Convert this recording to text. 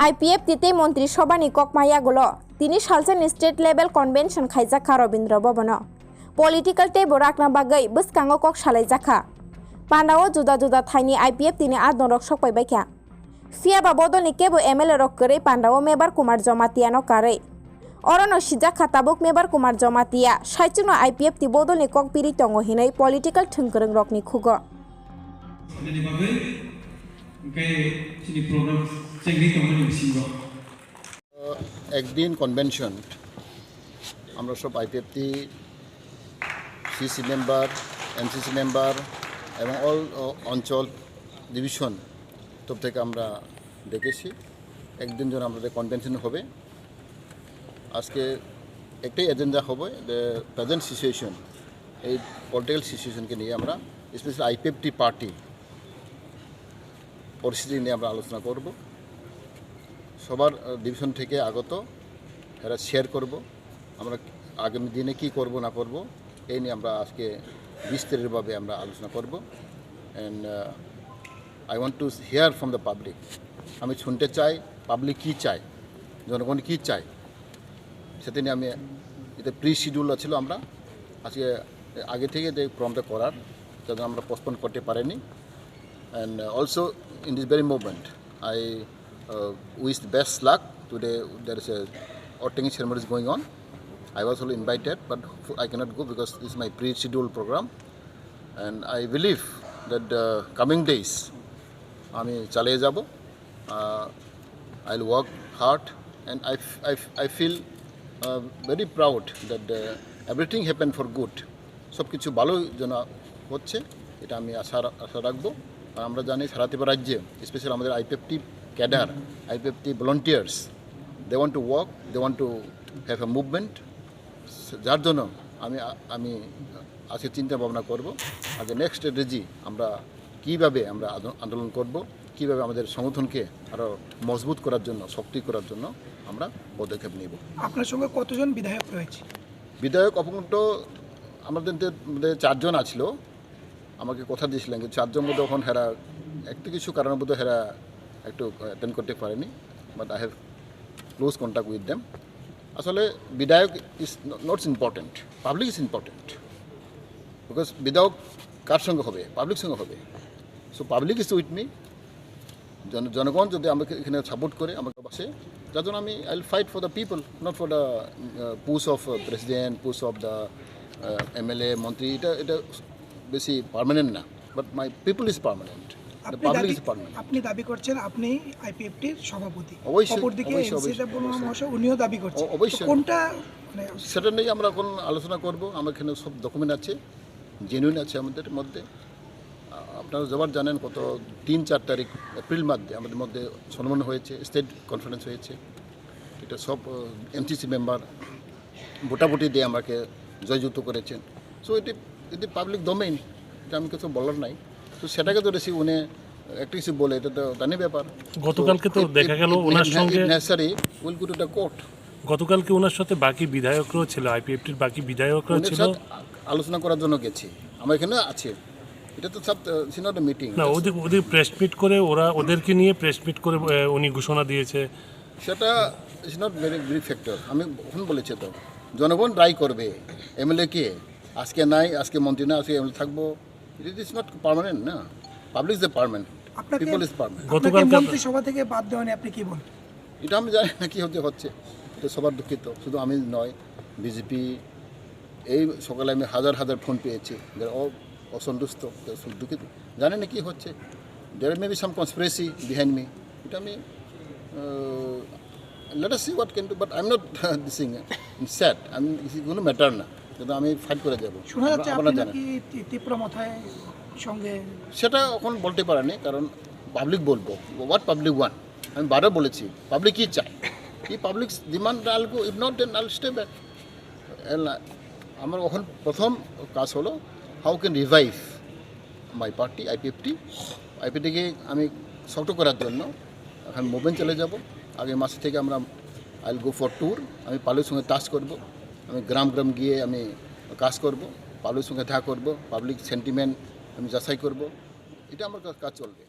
IPF তিতে মন্ত্রী সভানি ককমায়াগুলো তিনি সালসানি state level convention খাইজাখা Rabindra ভবন পলিটিক্যাল টেবো রাখনা বাগৈ বসকাঙ্গ কক সালাইজাখা পান্ডাও जुदा जुदा थाइनि IPF তিনি आदनरक सकपाइबायखा फियाबा बदलनि केबो MLA रक करे पांडाओ मेबार कुमार जमातिया न कारै अरनो सिजाखा ताबुक मेबार कुमार जमातिया साइचुनो IPF ति बदलनि कक पिरि तंग हिनै पलिटिकल थुंगरं रकनि खुगो একদিন কনভেনশন আমরা সব IPF CC member NCC member এবং অল অঞ্চল ডিভিশন তরফ থেকে আমরা ডেকেছি একদিন যেন আমাদের কনভেনশন হবে আজকে একটাই এজেন্ডা হবে প্রেজেন্ট সিচুয়েশন এই পলিটিক্যাল সিচুয়েশনকে নিয়ে আমরা স্পেশালি IPF পার্টি পরিস্থিতি নিয়ে আমরা আলোচনা করব সবার ডিভিশন থেকে আগত এরা শেয়ার করব আমরা আগামী দিনে কি করব না করব এই নিয়ে আমরা আজকে বিস্তারিতভাবে আমরা আলোচনা করব and I want to here from the public আমি শুনতে চাই পাবলিক কী চায় জনগণ কী চায় সেটা নিয়ে আমি এটা প্রি শিডিউল ছিল আমরা আজকে আগে থেকে যে প্রোগ্রামটা করার সেটা আমরা পোস্টপোন করতে পারিনি and also in this very moment I wish the best luck today. There is a ordering ceremony is going on. I was also invited but I cannot go because this is my pre-scheduled program and I believe that the coming days আমি চালিয়ে যাব I'll work hard and I feel very proud that everything happened for good সব কিছু ভালো যেন হচ্ছে এটা আমি আশা রাখবো আর আমরা জানি সারা ত্রিপুরা রাজ্যে স্পেশালি আমাদের IPF cadre IPF volunteers they want to work they want to have a movement যার জন্য আমি আজকে চিন্তা ভাবনা করব আজকে নেক্সট স্ট্র্যাটেজি আমরা কীভাবে আমরা আন্দোলন করব কীভাবে আমাদের সংগঠনকে আরও মজবুত করার জন্য শক্তি করার জন্য আমরা পদক্ষেপ নেব। আপনার সঙ্গে কতজন বিধায়ক রয়েছে? বিধায়ক অপূর্ণ আমাদের মধ্যে 4 জন আছিল আমাকে কথা দিয়েছিলেন কিন্তু 4 জন মধ্যে এখন হেরা একটু কিছু কারণের মধ্যে হেরা একটু অ্যাটেন্ড করতে পারেনি but I have close contact with them. আসলে বিধায়ক is not important public is important because বিধায়ক কার সঙ্গে হবে পাবলিক সঙ্গে হবে so public is with me জনগণ যদি আমাকে এখানে সাপোর্ট করে আমাকে পাশে যার জন্য আমি I will fight for the people not for the push of president push of the MLA মন্ত্রী এটা বেশি পার্মানেন্ট না but my people is permanent public is permanent. আপনি দাবি করছেন আপনি IPF-টির সভাপতি অবশ্যই অপরদিকে মহাশয় উনিও দাবি করছেন অবশ্যই কোনটা সেটা নিয়ে আমরা এখন আলোচনা করব আমার এখানে সব ডকুমেন্ট আছে জেনুইন আছে আমাদের মধ্যে আপনারা যবার জানেন কত 3-4 তারিখ এপ্রিল মাসে আমাদের মধ্যে সম্মেলন হয়েছে স্টেট কনফারেন্স হয়েছে এটা সব MCC মেম্বার ভোটাভুটি দিয়ে আমাকে জয়যুক্ত করেছেন সো এটি পাবলিক ডোমেইন এটা আমি কিছু বলার নাই তো সেটাকে তো রেসি উনি একটা কিছু বলে এটা তো জানি ব্যাপার। গতকালকে তো দেখা গেল ওনার সঙ্গে necessary will go to the court গতকালকে ওনার সাথে বাকি বিধায়করাও ছিল IPF-টির বাকি বিধায়করাও ছিল আলোচনা করার জন্য গেছি আমার এখানে আছে এটা তো সব সিনট মিটিং না ওদের প্রেস মিট করে ওদেরকে নিয়ে প্রেস মিট করে উনি ঘোষণা দিয়েছে সেটা ইজ নট ভেরি ফ্যাক্টর আমি ওখানে বলেছি তো জনগণ রায় করবে MLA কে আজকে নাই আজকে মন্ত্রী না আজকে MLA থাকবো ইট ইজ নট পার্মানেন্ট না public is permanent people is permanent. গতকাল মন্ত্রিসভা থেকে বাদ দেওয়া নিয়ে আপনি কি বলেন? এটা আমি জানি না কি হচ্ছে এটা সবার দুঃখিত শুধু আমি নয় বিজেপি এই সকালে আমি হাজার ফোন পেয়েছি অসন্তুষ্ট দুঃখিত জানি না কি হচ্ছে there may be some conspiracy behind me এটা আমি let us see what can do but I am not dissing sad আমি কোনো ম্যাটার না কিন্তু আমি ফাইট করে যাবো। শোনা যাচ্ছে আপনি নাকি তীব্র মাথায় সঙ্গে সেটা এখন বলতে পারেনি কারণ পাবলিক বলবো হোয়াট পাবলিক ওয়ান আমি বারবার বলেছি পাবলিক কী চায় কি public demand I'll go if not then I'll stay back. আমার এখন প্রথম কাজ হলো how can revive my party IPF-টিকে আমি শক্ত করার জন্য এখন মুভমেন্ট চলে যাব আগামী মাস থেকে আমরা I will go for tour আমি পাবলিক সঙ্গে টাচ করব আমি গ্রাম গিয়ে আমি কাজ করব পাবলিক সঙ্গে দেখা করব পাবলিক সেন্টিমেন্ট আমি যাচাই করব এটা আমার কাজ চলবে।